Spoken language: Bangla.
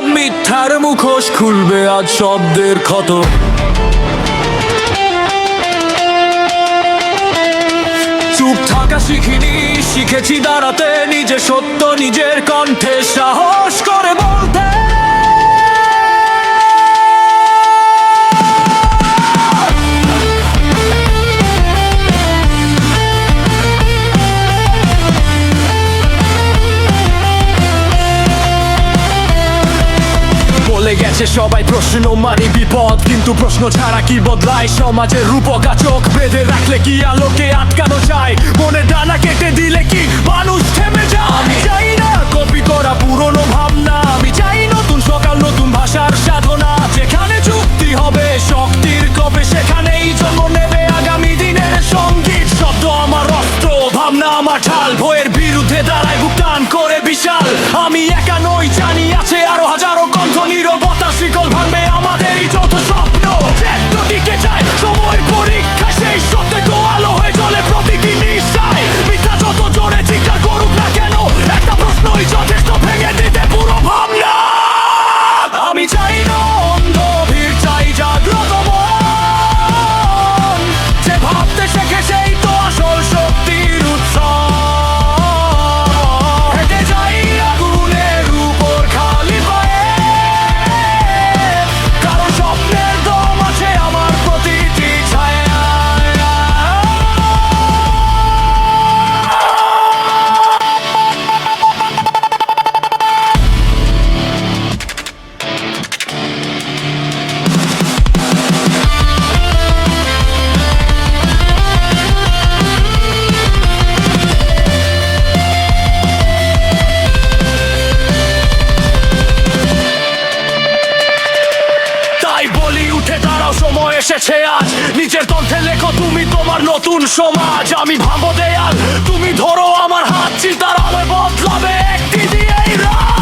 সব মিথ্যার মুখোশ খুলবে আজ শব্দের ক্ষত। চুপ থাকা শিখিনি, শিখেছি দাঁড়াতে, নিজে সত্য নিজের কণ্ঠে সাহস করে বলতে। বলে গেছে সবাই প্রশ্ন মানে বিপদ, কিন্তু প্রশ্ন ছাড়া কি বদলায় সমাজের রূপকা? চোখ বেঁধে রাখলে কি আলোকে আটকানো যায়? মনে ডানা কেটে দিলে কি মানুষ থেমে যায়? আমি চাই না কপি করা পুরনো ভাবনা, আমি চাই নতুন সকাল, নতুন ভাষার সাধনা। যেখানে যুক্তি হবে শক্তির কবে, সেখানেই জন্ম নেবে আগামী দিনের সঙ্গীত। শব্দ আমার অস্ত্র, ভাবনা আমার ঢাল, ভয়ের বিরুদ্ধে দাঁড়ায় বুক টান করে বিশাল। আমি একা নই, জানি আছে আরো হাজারো কণ্ঠ, নীরবতা শিকল ভাঙবে আমাদেরই যত স্বপ্ন। টিকে যায় সময় পরীক্ষা, সেই সত্যে তো আলো হয়ে চলে প্রতিটি নিঃশ্বাস। মিথ্যা যত জোরে চিৎকার করুক না কেন, একটা প্রশ্নই যথেষ্ট ভেঙে দিতে পুরো ভাবনা। আমি চাই না অন্ধ ভিড়, চাই জাগ্রত মন। যে ভাবতে শেখে সেই তো আসল শক্তির উৎস। হেঁটে যাই আগুনের উপর খালি পায়ে, কারণ স্বপ্নের দম আছে আমার প্রতিটি ছায়া। তাই বলি উঠে দাঁড়াও, সময় এসেছে আজ। নিজের কণ্ঠে লেখো তুমি তোমার নতুন সমাজ। আমি ভাঙবো দেয়াল, তুমি ধরো আমার হাত, চিন্তার আলোয় বদলাবে একটি দিয়েই রাত।